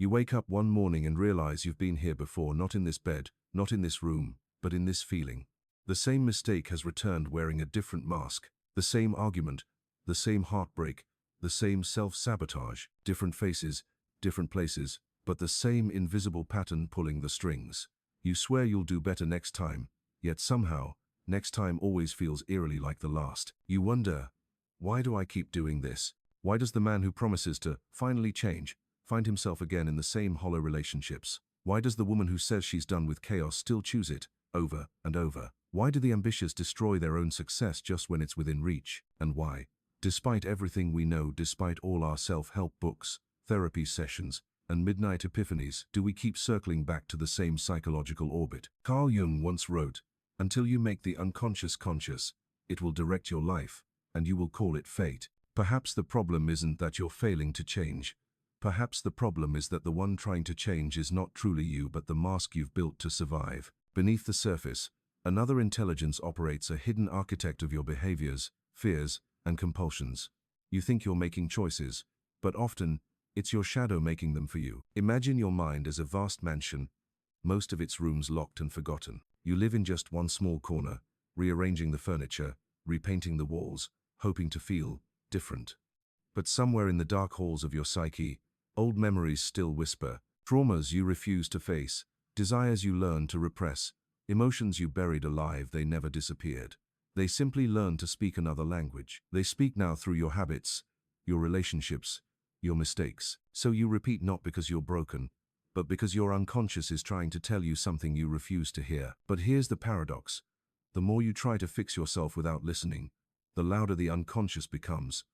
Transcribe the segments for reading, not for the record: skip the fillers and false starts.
You wake up one morning and realize you've been here before, not in this bed, not in this room, but in this feeling. The same mistake has returned wearing a different mask. The same argument, the same heartbreak, the same self-sabotage, different faces, different places, but the same invisible pattern pulling the strings. You swear you'll do better next time, yet somehow, next time always feels eerily like the last. You wonder, why do I keep doing this? Why does the man who promises to finally change find himself again in the same hollow relationships? Why does the woman who says she's done with chaos still choose it, over and over? Why do the ambitious destroy their own success just when it's within reach? And why, despite everything we know, despite all our self-help books, therapy sessions, and midnight epiphanies, do we keep circling back to the same psychological orbit? Carl Jung once wrote, "Until you make the unconscious conscious, it will direct your life, and you will call it fate." Perhaps the problem isn't that you're failing to change. Perhaps the problem is that the one trying to change is not truly you but the mask you've built to survive. Beneath the surface, another intelligence operates, a hidden architect of your behaviors, fears, and compulsions. You think you're making choices, but often, it's your shadow making them for you. Imagine your mind as a vast mansion, most of its rooms locked and forgotten. You live in just one small corner, rearranging the furniture, repainting the walls, hoping to feel different. But somewhere in the dark halls of your psyche, old memories still whisper, traumas you refuse to face, desires you learn to repress, emotions you buried alive. They never disappeared. They simply learned to speak another language. They speak now through your habits, your relationships, your mistakes. So you repeat not because you're broken, but because your unconscious is trying to tell you something you refuse to hear. But here's the paradox. The more you try to fix yourself without listening, the louder the unconscious becomes.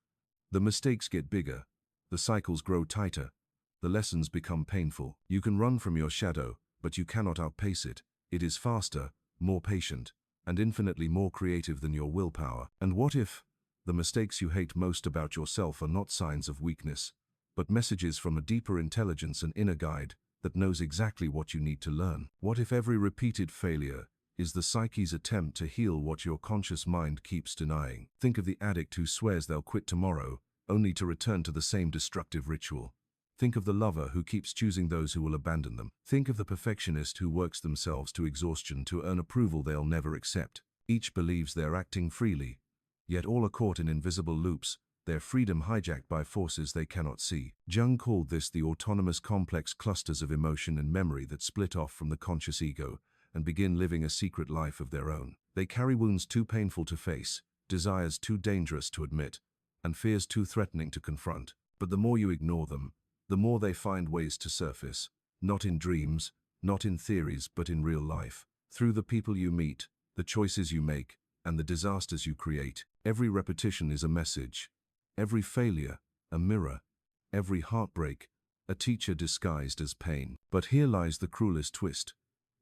The mistakes get bigger, the cycles grow tighter, the lessons become painful. You can run from your shadow, but you cannot outpace it. It is faster, more patient, and infinitely more creative than your willpower. And what if the mistakes you hate most about yourself are not signs of weakness, but messages from a deeper intelligence, an inner guide that knows exactly what you need to learn? What if every repeated failure is the psyche's attempt to heal what your conscious mind keeps denying? Think of the addict who swears they'll quit tomorrow, only to return to the same destructive ritual. Think of the lover who keeps choosing those who will abandon them. Think of the perfectionist who works themselves to exhaustion to earn approval they'll never accept. Each believes they're acting freely, yet all are caught in invisible loops, their freedom hijacked by forces they cannot see. Jung called this the autonomous complex clusters of emotion and memory that split off from the conscious ego and begin living a secret life of their own. They carry wounds too painful to face, desires too dangerous to admit, and fears too threatening to confront. But the more you ignore them, the more they find ways to surface, not in dreams, not in theories, but in real life. Through the people you meet, the choices you make, and the disasters you create. Every repetition is a message. Every failure, a mirror. Every heartbreak, a teacher disguised as pain. But here lies the cruelest twist.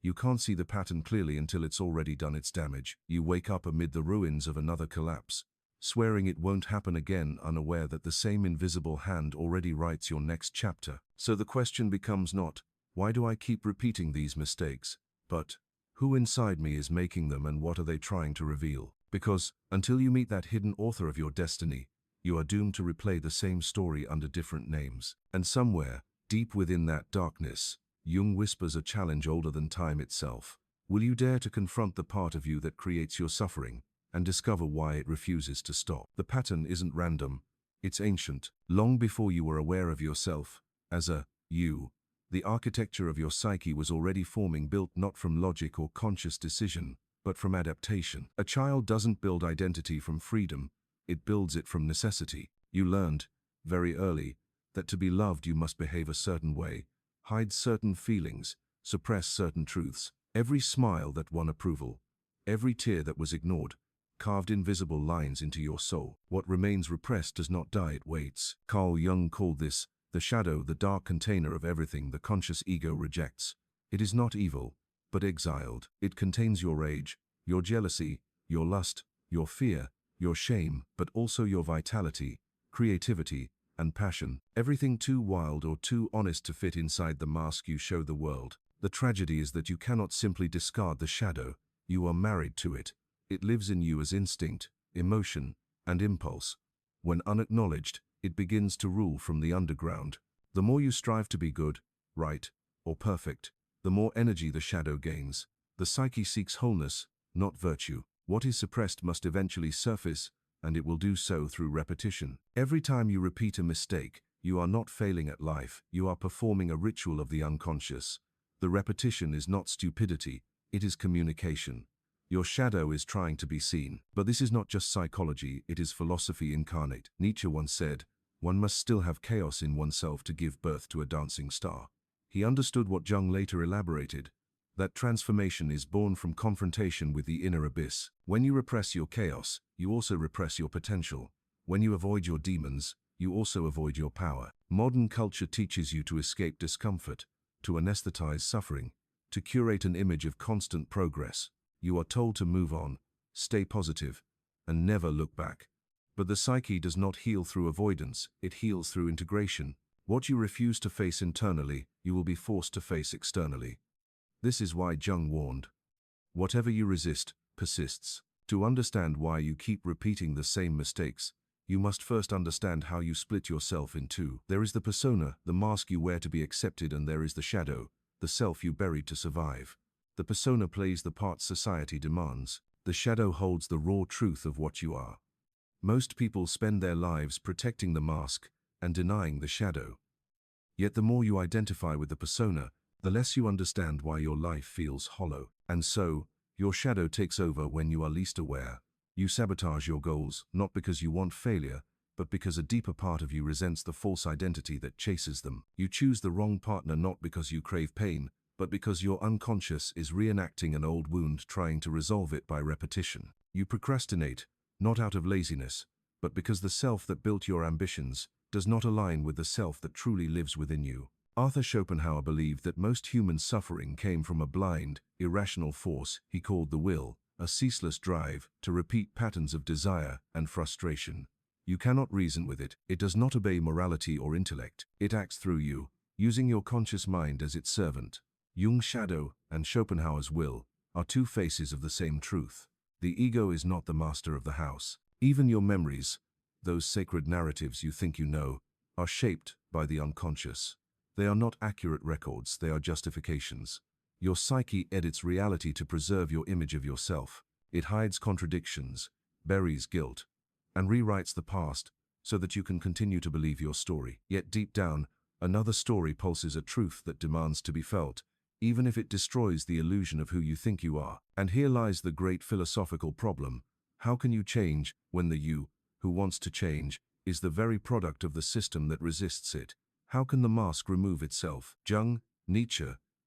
You can't see the pattern clearly until it's already done its damage. You wake up amid the ruins of another collapse, swearing it won't happen again, unaware that the same invisible hand already writes your next chapter. So the question becomes not, why do I keep repeating these mistakes, but who inside me is making them and what are they trying to reveal? Because, until you meet that hidden author of your destiny, you are doomed to replay the same story under different names. And somewhere, deep within that darkness, Jung whispers a challenge older than time itself. Will you dare to confront the part of you that creates your suffering, and discover why it refuses to stop? The pattern isn't random, it's ancient. Long before you were aware of yourself as a you, the architecture of your psyche was already forming, built not from logic or conscious decision, but from adaptation. A child doesn't build identity from freedom, it builds it from necessity. You learned, very early, that to be loved you must behave a certain way, hide certain feelings, suppress certain truths. Every smile that won approval, every tear that was ignored, carved invisible lines into your soul. What remains repressed does not die, it waits. Carl Jung called this the shadow, the dark container of everything the conscious ego rejects. It is not evil, but exiled. It contains your rage, your jealousy, your lust, your fear, your shame, but also your vitality, creativity, and passion. Everything too wild or too honest to fit inside the mask you show the world. The tragedy is that you cannot simply discard the shadow. You are married to it. It lives in you as instinct, emotion, and impulse. When unacknowledged, it begins to rule from the underground. The more you strive to be good, right, or perfect, the more energy the shadow gains. The psyche seeks wholeness, not virtue. What is suppressed must eventually surface, and it will do so through repetition. Every time you repeat a mistake, you are not failing at life, you are performing a ritual of the unconscious. The repetition is not stupidity, it is communication. Your shadow is trying to be seen. But this is not just psychology, it is philosophy incarnate. Nietzsche once said, "One must still have chaos in oneself to give birth to a dancing star." He understood what Jung later elaborated, that transformation is born from confrontation with the inner abyss. When you repress your chaos, you also repress your potential. When you avoid your demons, you also avoid your power. Modern culture teaches you to escape discomfort, to anesthetize suffering, to curate an image of constant progress. You are told to move on, stay positive, and never look back. But the psyche does not heal through avoidance, it heals through integration. What you refuse to face internally, you will be forced to face externally. This is why Jung warned, whatever you resist, persists. To understand why you keep repeating the same mistakes, you must first understand how you split yourself in two. There is the persona, the mask you wear to be accepted, and there is the shadow, the self you buried to survive. The persona plays the part society demands. The shadow holds the raw truth of what you are. Most people spend their lives protecting the mask and denying the shadow. Yet the more you identify with the persona, the less you understand why your life feels hollow. And so, your shadow takes over when you are least aware. You sabotage your goals, not because you want failure, but because a deeper part of you resents the false identity that chases them. You choose the wrong partner not because you crave pain, but because your unconscious is reenacting an old wound, trying to resolve it by repetition. You procrastinate, not out of laziness, but because the self that built your ambitions does not align with the self that truly lives within you. Arthur Schopenhauer believed that most human suffering came from a blind, irrational force he called the will, a ceaseless drive to repeat patterns of desire and frustration. You cannot reason with it. It does not obey morality or intellect. It acts through you, using your conscious mind as its servant. Jung's shadow and Schopenhauer's will are two faces of the same truth. The ego is not the master of the house. Even your memories, those sacred narratives you think you know, are shaped by the unconscious. They are not accurate records, they are justifications. Your psyche edits reality to preserve your image of yourself. It hides contradictions, buries guilt, and rewrites the past so that you can continue to believe your story. Yet deep down, another story pulses a truth that demands to be felt, even if it destroys the illusion of who you think you are. And here lies the great philosophical problem. How can you change when the you, who wants to change, is the very product of the system that resists it? How can the mask remove itself? Jung, Nietzsche,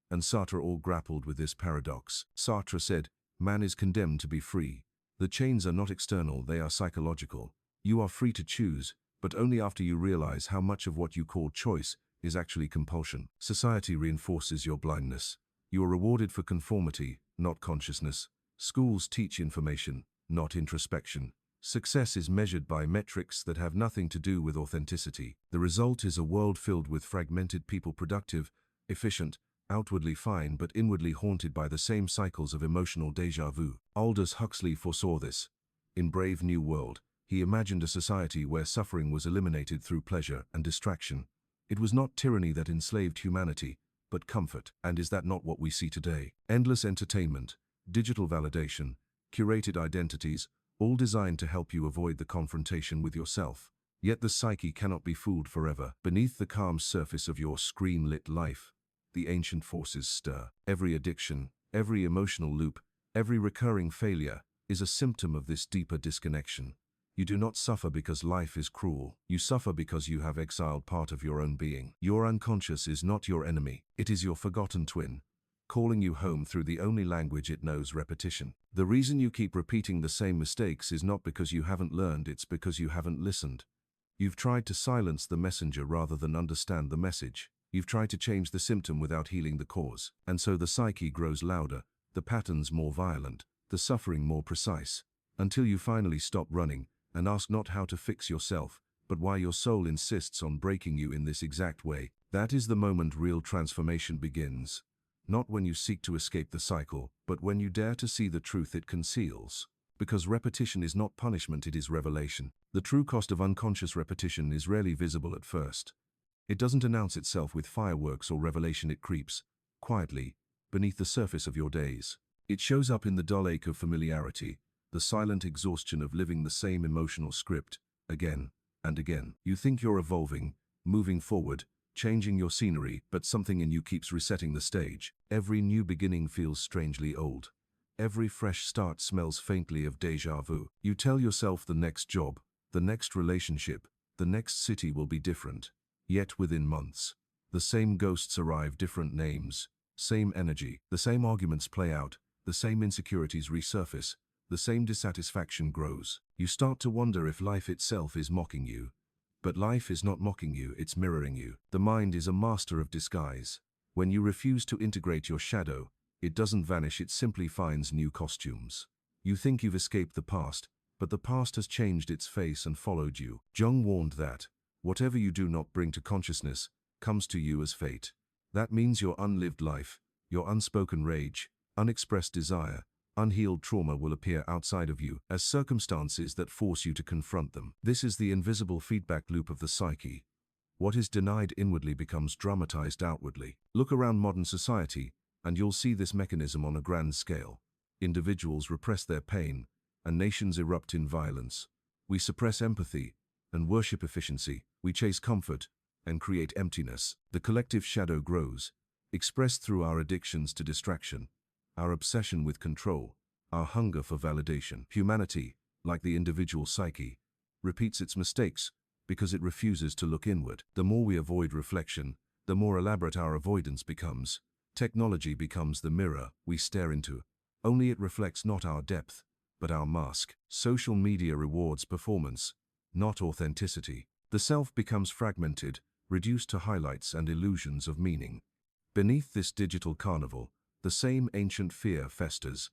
and Sartre all grappled with this paradox. Sartre said, "Man is condemned to be free. The chains are not external, they are psychological. You are free to choose, but only after you realize how much of what you call choice is actually compulsion." Society reinforces your blindness. You are rewarded for conformity, not consciousness. Schools teach information, not introspection. Success is measured by metrics that have nothing to do with authenticity. The result is a world filled with fragmented people, productive, efficient, outwardly fine but inwardly haunted by the same cycles of emotional déjà vu. Aldous Huxley foresaw this. In Brave New World, he imagined a society where suffering was eliminated through pleasure and distraction. It was not tyranny that enslaved humanity, but comfort. And is that not what we see today? Endless entertainment, digital validation, curated identities, all designed to help you avoid the confrontation with yourself. Yet the psyche cannot be fooled forever. Beneath the calm surface of your screen-lit life, the ancient forces stir. Every addiction, every emotional loop, every recurring failure is a symptom of this deeper disconnection. You do not suffer because life is cruel. You suffer because you have exiled part of your own being. Your unconscious is not your enemy. It is your forgotten twin, calling you home through the only language it knows: repetition. The reason you keep repeating the same mistakes is not because you haven't learned, it's because you haven't listened. You've tried to silence the messenger rather than understand the message. You've tried to change the symptom without healing the cause. And so the psyche grows louder, the patterns more violent, the suffering more precise, until you finally stop running and ask not how to fix yourself, but why your soul insists on breaking you in this exact way. That is the moment real transformation begins. Not when you seek to escape the cycle, but when you dare to see the truth it conceals. Because repetition is not punishment, it is revelation. The true cost of unconscious repetition is rarely visible at first. It doesn't announce itself with fireworks or revelation, it creeps, quietly, beneath the surface of your days. It shows up in the dull ache of familiarity, the silent exhaustion of living the same emotional script, again and again. You think you're evolving, moving forward, changing your scenery, but something in you keeps resetting the stage. Every new beginning feels strangely old. Every fresh start smells faintly of déjà vu. You tell yourself the next job, the next relationship, the next city will be different. Yet within months, the same ghosts arrive, different names, same energy, the same arguments play out, the same insecurities resurface, the same dissatisfaction grows. You start to wonder if life itself is mocking you. But life is not mocking you, it's mirroring you. The mind is a master of disguise. When you refuse to integrate your shadow, it doesn't vanish, it simply finds new costumes. You think you've escaped the past, but the past has changed its face and followed you. Jung warned that whatever you do not bring to consciousness comes to you as fate. That means your unlived life, your unspoken rage, unexpressed desire, unhealed trauma will appear outside of you as circumstances that force you to confront them. This is the invisible feedback loop of the psyche. What is denied inwardly becomes dramatized outwardly. Look around modern society, and you'll see this mechanism on a grand scale. Individuals repress their pain, and nations erupt in violence. We suppress empathy and worship efficiency. We chase comfort and create emptiness. The collective shadow grows, expressed through our addictions to distraction, our obsession with control, our hunger for validation. Humanity, like the individual psyche, repeats its mistakes because it refuses to look inward. The more we avoid reflection, the more elaborate our avoidance becomes. Technology becomes the mirror we stare into. Only it reflects not our depth, but our mask. Social media rewards performance, not authenticity. The self becomes fragmented, reduced to highlights and illusions of meaning. Beneath this digital carnival, the same ancient fear festers.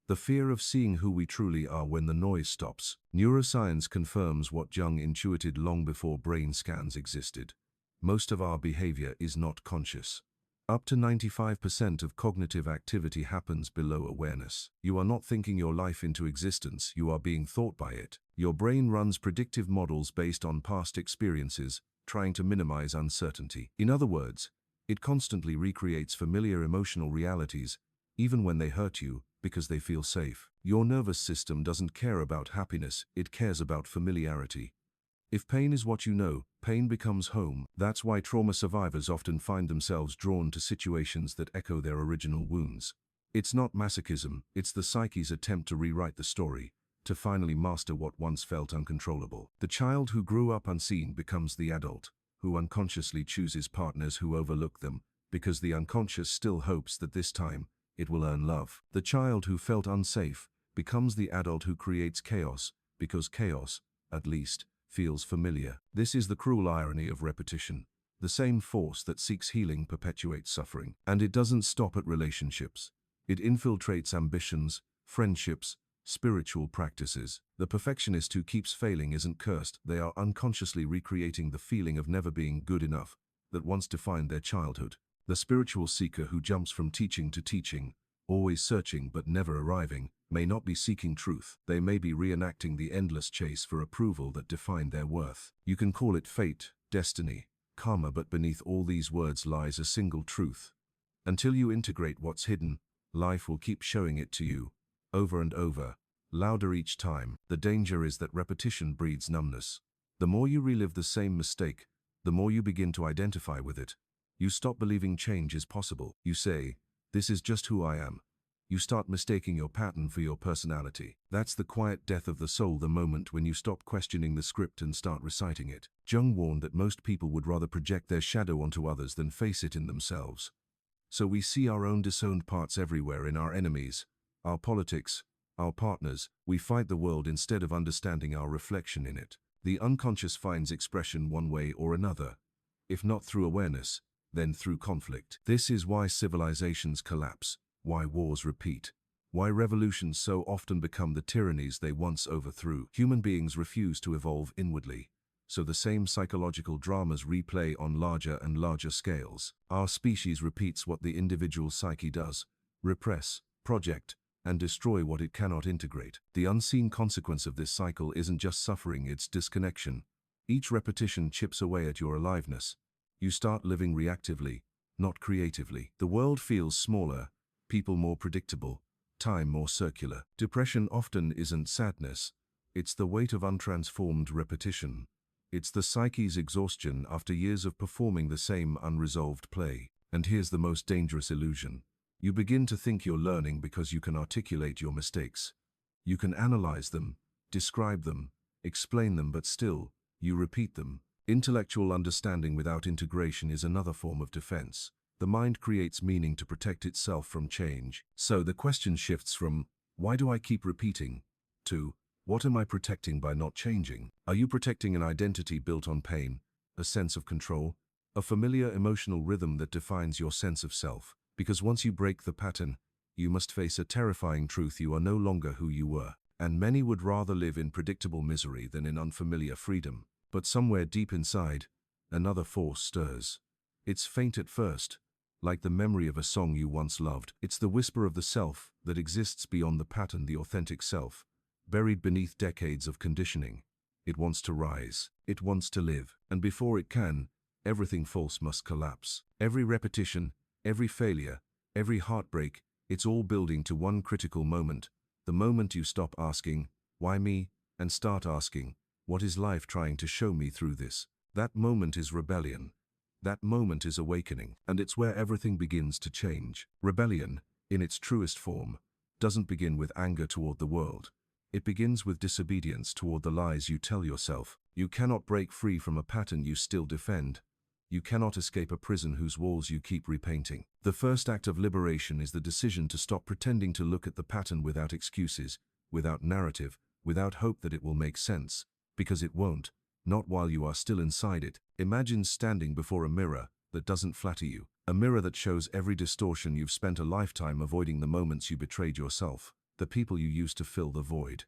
The fear of seeing who we truly are when the noise stops. Neuroscience confirms what Jung intuited long before brain scans existed. Most of our behavior is not conscious. Up to 95% of cognitive activity happens below awareness. You are not thinking your life into existence, you are being thought by it. Your brain runs predictive models based on past experiences, trying to minimize uncertainty. In other words, it constantly recreates familiar emotional realities, even when they hurt you, because they feel safe. Your nervous system doesn't care about happiness, it cares about familiarity. If pain is what you know, pain becomes home. That's why trauma survivors often find themselves drawn to situations that echo their original wounds. It's not masochism, it's the psyche's attempt to rewrite the story, to finally master what once felt uncontrollable. The child who grew up unseen becomes the adult, who unconsciously chooses partners who overlook them, because the unconscious still hopes that this time, it will earn love. The child who felt unsafe becomes the adult who creates chaos, because chaos, at least, feels familiar. This is the cruel irony of repetition. The same force that seeks healing perpetuates suffering. And it doesn't stop at relationships. It infiltrates ambitions, friendships, spiritual practices. The perfectionist who keeps failing isn't cursed. They are unconsciously recreating the feeling of never being good enough that once defined their childhood. The spiritual seeker who jumps from teaching to teaching, always searching but never arriving, may not be seeking truth. They may be reenacting the endless chase for approval that defined their worth. You can call it fate, destiny, karma, but beneath all these words lies a single truth. Until you integrate what's hidden, life will keep showing it to you, over and over, louder each time. The danger is that repetition breeds numbness. The more you relive the same mistake, the more you begin to identify with it. You stop believing change is possible. You say, "This is just who I am." You start mistaking your pattern for your personality. That's the quiet death of the soul, the moment when you stop questioning the script and start reciting it. Jung warned that most people would rather project their shadow onto others than face it in themselves. So we see our own disowned parts everywhere, in our enemies, our politics, our partners. We fight the world instead of understanding our reflection in it. The unconscious finds expression one way or another. If not through awareness, then through conflict. This is why civilizations collapse, why wars repeat, why revolutions so often become the tyrannies they once overthrew. Human beings refuse to evolve inwardly, so the same psychological dramas replay on larger and larger scales. Our species repeats what the individual psyche does: repress, project, and destroy what it cannot integrate. The unseen consequence of this cycle isn't just suffering, it's disconnection. Each repetition chips away at your aliveness, You start living reactively, not creatively. The world feels smaller, people more predictable, time more circular. Depression often isn't sadness. It's the weight of untransformed repetition. It's the psyche's exhaustion after years of performing the same unresolved play. And here's the most dangerous illusion. You begin to think you're learning because you can articulate your mistakes. You can analyze them, describe them, explain them, but still, you repeat them. Intellectual understanding without integration is another form of defense. The mind creates meaning to protect itself from change. So the question shifts from, why do I keep repeating, to, what am I protecting by not changing? Are you protecting an identity built on pain, a sense of control, a familiar emotional rhythm that defines your sense of self? Because once you break the pattern, you must face a terrifying truth: you are no longer who you were. And many would rather live in predictable misery than in unfamiliar freedom. But somewhere deep inside, another force stirs. It's faint at first, like the memory of a song you once loved. It's the whisper of the self that exists beyond the pattern, the authentic self, buried beneath decades of conditioning. It wants to rise. It wants to live. And before it can, everything false must collapse. Every repetition, every failure, every heartbreak, it's all building to one critical moment. The moment you stop asking, why me, and start asking, what is life trying to show me through this? That moment is rebellion. That moment is awakening. And it's where everything begins to change. Rebellion, in its truest form, doesn't begin with anger toward the world. It begins with disobedience toward the lies you tell yourself. You cannot break free from a pattern you still defend. You cannot escape a prison whose walls you keep repainting. The first act of liberation is the decision to stop pretending to look at the pattern without excuses, without narrative, without hope that it will make sense. Because it won't, not while you are still inside it. Imagine standing before a mirror that doesn't flatter you, a mirror that shows every distortion you've spent a lifetime avoiding, the moments you betrayed yourself, the people you used to fill the void,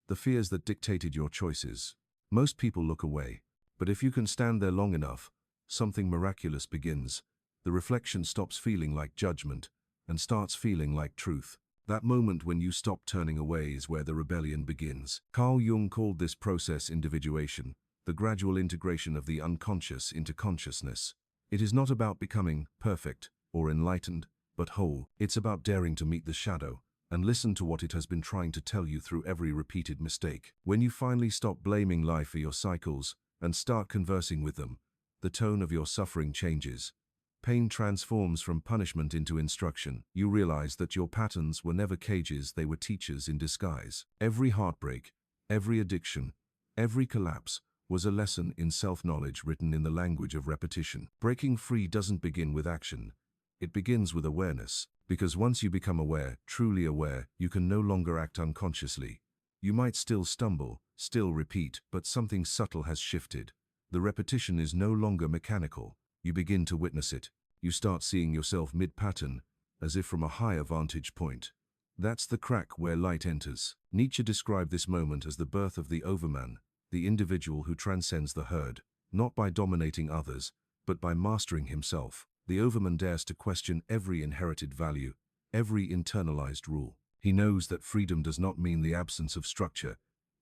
the fears that dictated your choices. Most people look away, but if you can stand there long enough, something miraculous begins. The reflection stops feeling like judgment and starts feeling like truth. That moment when you stop turning away is where the rebellion begins. Carl Jung called this process individuation, the gradual integration of the unconscious into consciousness. It is not about becoming perfect or enlightened, but whole. It's about daring to meet the shadow and listen to what it has been trying to tell you through every repeated mistake. When you finally stop blaming life for your cycles and start conversing with them, the tone of your suffering changes. Pain transforms from punishment into instruction. You realize that your patterns were never cages, they were teachers in disguise. Every heartbreak, every addiction, every collapse was a lesson in self-knowledge written in the language of repetition. Breaking free doesn't begin with action. It begins with awareness. Because once you become aware, truly aware, you can no longer act unconsciously. You might still stumble, still repeat, but something subtle has shifted. The repetition is no longer mechanical. You begin to witness it. You start seeing yourself mid-pattern, as if from a higher vantage point. That's the crack where light enters. Nietzsche described this moment as the birth of the overman, the individual who transcends the herd, not by dominating others, but by mastering himself. The overman dares to question every inherited value, every internalized rule. He knows that freedom does not mean the absence of structure,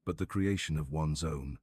but the creation of one's own.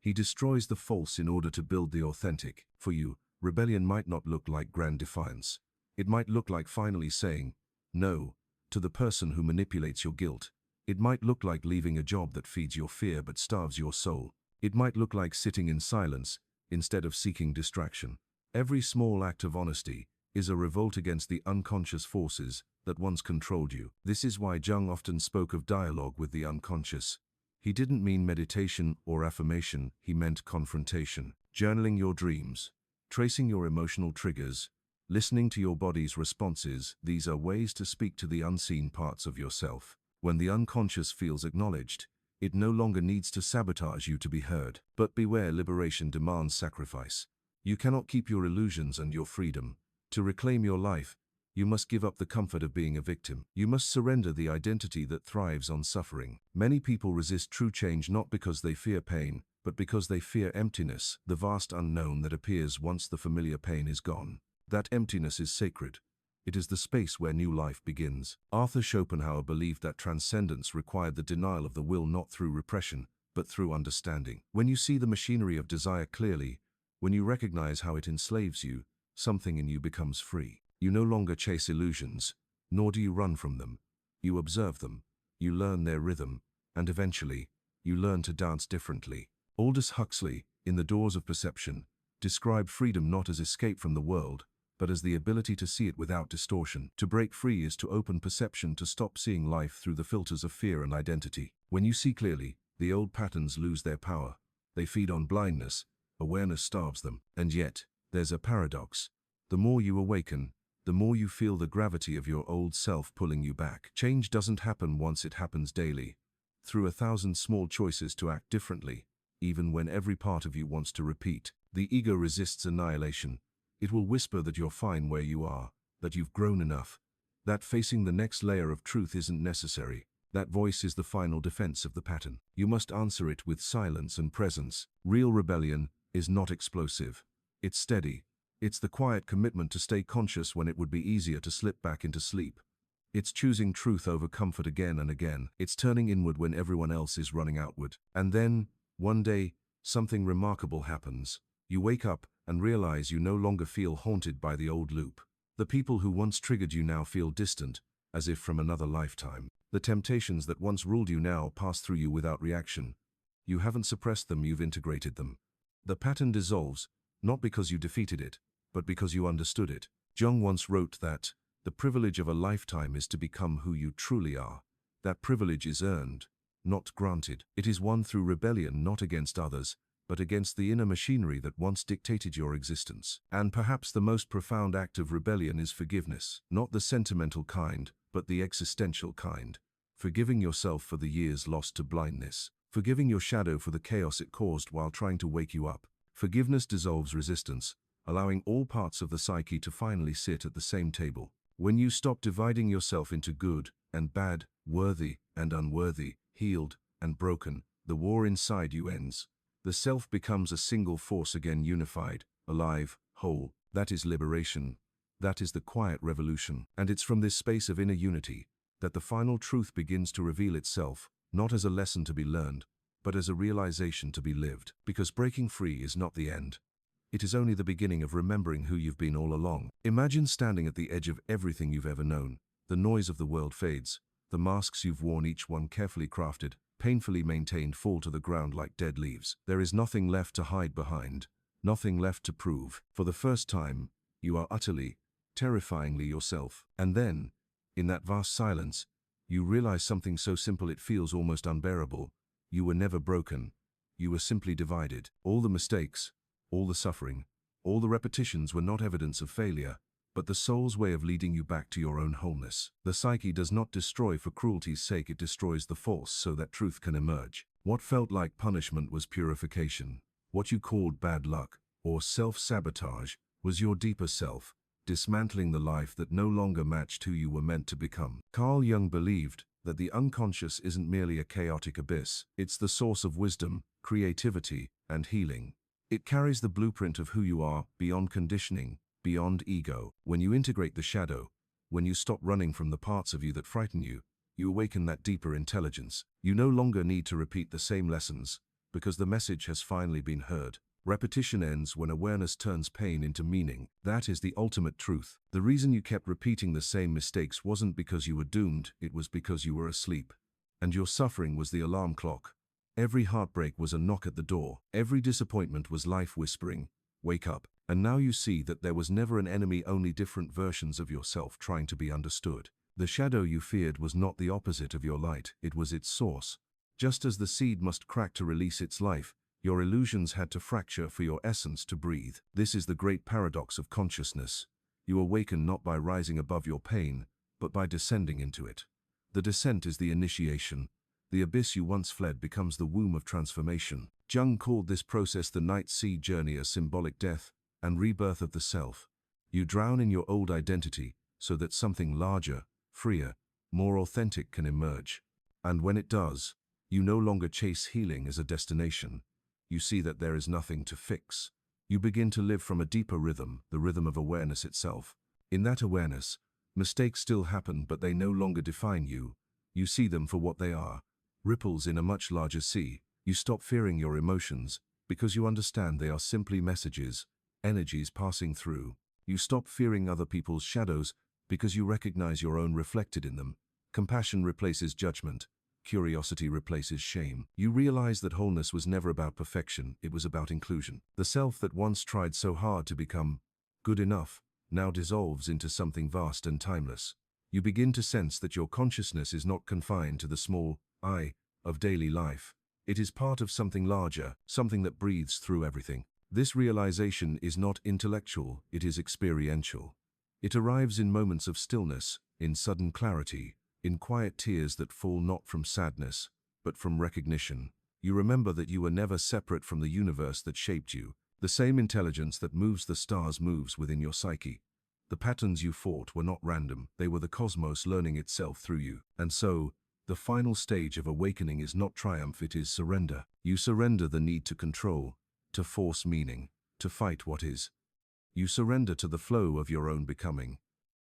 He destroys the false in order to build the authentic. For you, rebellion might not look like grand defiance. It might look like finally saying no to the person who manipulates your guilt. It might look like leaving a job that feeds your fear but starves your soul. It might look like sitting in silence instead of seeking distraction. Every small act of honesty is a revolt against the unconscious forces that once controlled you. This is why Jung often spoke of dialogue with the unconscious. He didn't mean meditation or affirmation, he meant confrontation. Journaling your dreams, tracing your emotional triggers, listening to your body's responses, these are ways to speak to the unseen parts of yourself. When the unconscious feels acknowledged, it no longer needs to sabotage you to be heard. But beware, liberation demands sacrifice. You cannot keep your illusions and your freedom. To reclaim your life, you must give up the comfort of being a victim. You must surrender the identity that thrives on suffering. Many people resist true change not because they fear pain, but because they fear emptiness, the vast unknown that appears once the familiar pain is gone. That emptiness is sacred. It is the space where new life begins. Arthur Schopenhauer believed that transcendence required the denial of the will not through repression, but through understanding. When you see the machinery of desire clearly, When you recognize how it enslaves you, something in you becomes free. You no longer chase illusions, nor do you run from them. You observe them, you learn their rhythm, and eventually, you learn to dance differently. Aldous Huxley, in The Doors of Perception, described freedom not as escape from the world, but as the ability to see it without distortion. To break free is to open perception, to stop seeing life through the filters of fear and identity. When you see clearly, the old patterns lose their power. They feed on blindness, awareness starves them. And yet, there's a paradox. The more you awaken, the more you feel the gravity of your old self pulling you back. Change doesn't happen once, it happens daily, through 1,000 small choices to act differently, even when every part of you wants to repeat. The ego resists annihilation. It will whisper that you're fine where you are, that you've grown enough, that facing the next layer of truth isn't necessary. That voice is the final defense of the pattern. You must answer it with silence and presence. Real rebellion is not explosive. It's steady. It's the quiet commitment to stay conscious when it would be easier to slip back into sleep. It's choosing truth over comfort again and again. It's turning inward when everyone else is running outward. And then, one day, something remarkable happens. You wake up and realize you no longer feel haunted by the old loop. The people who once triggered you now feel distant, as if from another lifetime. The temptations that once ruled you now pass through you without reaction. You haven't suppressed them, you've integrated them. The pattern dissolves, not because you defeated it, but because you understood it. Jung once wrote that the privilege of a lifetime is to become who you truly are. That privilege is earned, not granted. It is won through rebellion, not against others, but against the inner machinery that once dictated your existence. And perhaps the most profound act of rebellion is forgiveness, not the sentimental kind, but the existential kind. Forgiving yourself for the years lost to blindness. Forgiving your shadow for the chaos it caused while trying to wake you up. Forgiveness dissolves resistance, allowing all parts of the psyche to finally sit at the same table. When you stop dividing yourself into good and bad, worthy and unworthy, healed and broken, the war inside you ends. The self becomes a single force again, unified, alive, whole. That is liberation. That is the quiet revolution. And it's from this space of inner unity that the final truth begins to reveal itself, not as a lesson to be learned, but as a realization to be lived. Because breaking free is not the end. It is only the beginning of remembering who you've been all along. Imagine standing at the edge of everything you've ever known. The noise of the world fades. The masks you've worn, each one carefully crafted, painfully maintained, fall to the ground like dead leaves. There is nothing left to hide behind, nothing left to prove. For the first time, you are utterly, terrifyingly yourself. And then, in that vast silence, you realize something so simple it feels almost unbearable. You were never broken. You were simply divided. All the mistakes, all the suffering, all the repetitions were not evidence of failure, but the soul's way of leading you back to your own wholeness. The psyche does not destroy for cruelty's sake, it destroys the false so that truth can emerge. What felt like punishment was purification. What you called bad luck, or self-sabotage, was your deeper self, dismantling the life that no longer matched who you were meant to become. Carl Jung believed that the unconscious isn't merely a chaotic abyss, it's the source of wisdom, creativity, and healing. It carries the blueprint of who you are, beyond conditioning, beyond ego. When you integrate the shadow, when you stop running from the parts of you that frighten you, you awaken that deeper intelligence. You no longer need to repeat the same lessons, because the message has finally been heard. Repetition ends when awareness turns pain into meaning. That is the ultimate truth. The reason you kept repeating the same mistakes wasn't because you were doomed, it was because you were asleep. And your suffering was the alarm clock. Every heartbreak was a knock at the door. Every disappointment was life whispering, "Wake up." And now you see that there was never an enemy, only different versions of yourself trying to be understood. The shadow you feared was not the opposite of your light, it was its source. Just as the seed must crack to release its life, your illusions had to fracture for your essence to breathe. This is the great paradox of consciousness. You awaken not by rising above your pain, but by descending into it. The descent is the initiation. The abyss you once fled becomes the womb of transformation. Jung called this process the night sea journey, a symbolic death and rebirth of the self. You drown in your old identity so that something larger, freer, more authentic can emerge. And when it does, you no longer chase healing as a destination. You see that there is nothing to fix. You begin to live from a deeper rhythm, the rhythm of awareness itself. In that awareness, mistakes still happen, but they no longer define you. You see them for what they are. Ripples in a much larger sea. You stop fearing your emotions. because you understand they are simply messages, energies passing through. You stop fearing other people's shadows because you recognize your own reflected in them. Compassion replaces judgment. Curiosity replaces shame. You realize that wholeness was never about perfection, it was about inclusion. The self that once tried so hard to become good enough now dissolves into something vast and timeless. You begin to sense that your consciousness is not confined to the small I of daily life. It is part of something larger, something that breathes through everything. This realization is not intellectual, it is experiential. It arrives in moments of stillness, in sudden clarity, in quiet tears that fall not from sadness, but from recognition. You remember that you were never separate from the universe that shaped you. The same intelligence that moves the stars moves within your psyche. The patterns you fought were not random, they were the cosmos learning itself through you. And so, the final stage of awakening is not triumph, it is surrender. You surrender the need to control, to force meaning, to fight what is. You surrender to the flow of your own becoming.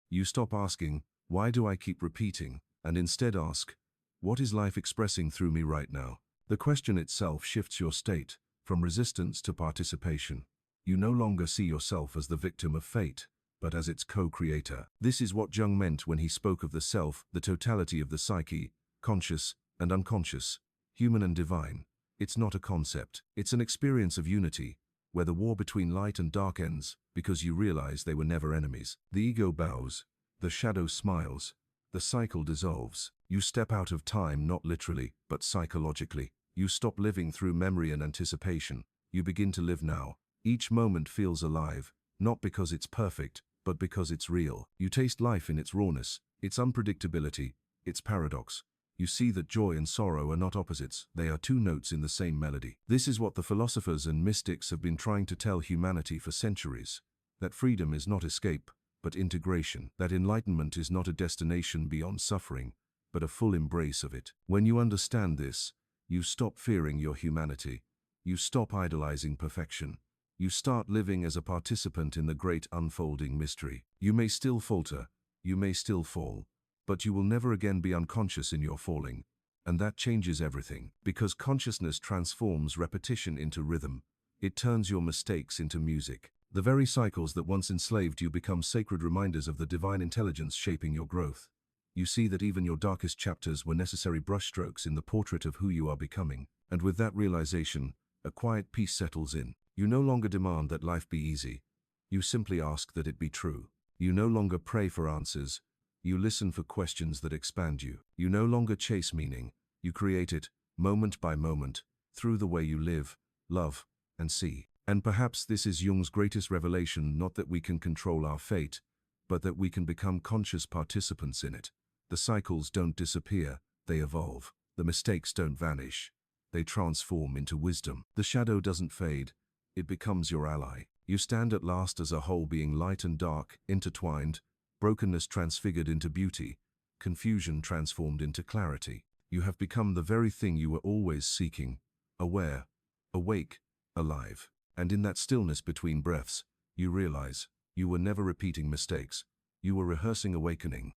You stop asking, why do I keep repeating, and instead ask, what is life expressing through me right now? The question itself shifts your state, from resistance to participation. You no longer see yourself as the victim of fate, but as its co-creator. This is what Jung meant when he spoke of the self, the totality of the psyche, conscious and unconscious, human and divine. It's not a concept, it's an experience of unity, where the war between light and dark ends, because you realize they were never enemies. The ego bows, the shadow smiles, the cycle dissolves. You step out of time not literally, but psychologically. You stop living through memory and anticipation. You begin to live now. Each moment feels alive, not because it's perfect, but because it's real. You taste life in its rawness, its unpredictability, its paradox. You see that joy and sorrow are not opposites, they are two notes in the same melody. This is what the philosophers and mystics have been trying to tell humanity for centuries. That freedom is not escape, but integration. That enlightenment is not a destination beyond suffering, but a full embrace of it. When you understand this, you stop fearing your humanity. You stop idolizing perfection. You start living as a participant in the great unfolding mystery. You may still falter, you may still fall, but you will never again be unconscious in your falling. And that changes everything, because consciousness transforms repetition into rhythm. It turns your mistakes into music. The very cycles that once enslaved you become sacred reminders of the divine intelligence shaping your growth. You see that even your darkest chapters were necessary brushstrokes in the portrait of who you are becoming. And with that realization, a quiet peace settles in. You no longer demand that life be easy. You simply ask that it be true. You no longer pray for answers. You listen for questions that expand you. You no longer chase meaning. You create it, moment by moment, through the way you live, love, and see. And perhaps this is Jung's greatest revelation, not that we can control our fate, but that we can become conscious participants in it. The cycles don't disappear, they evolve. The mistakes don't vanish, they transform into wisdom. The shadow doesn't fade, it becomes your ally. You stand at last as a whole being, light and dark, intertwined, brokenness transfigured into beauty, confusion transformed into clarity. You have become the very thing you were always seeking, aware, awake, alive. And in that stillness between breaths, you realize you were never repeating mistakes. You were rehearsing awakening.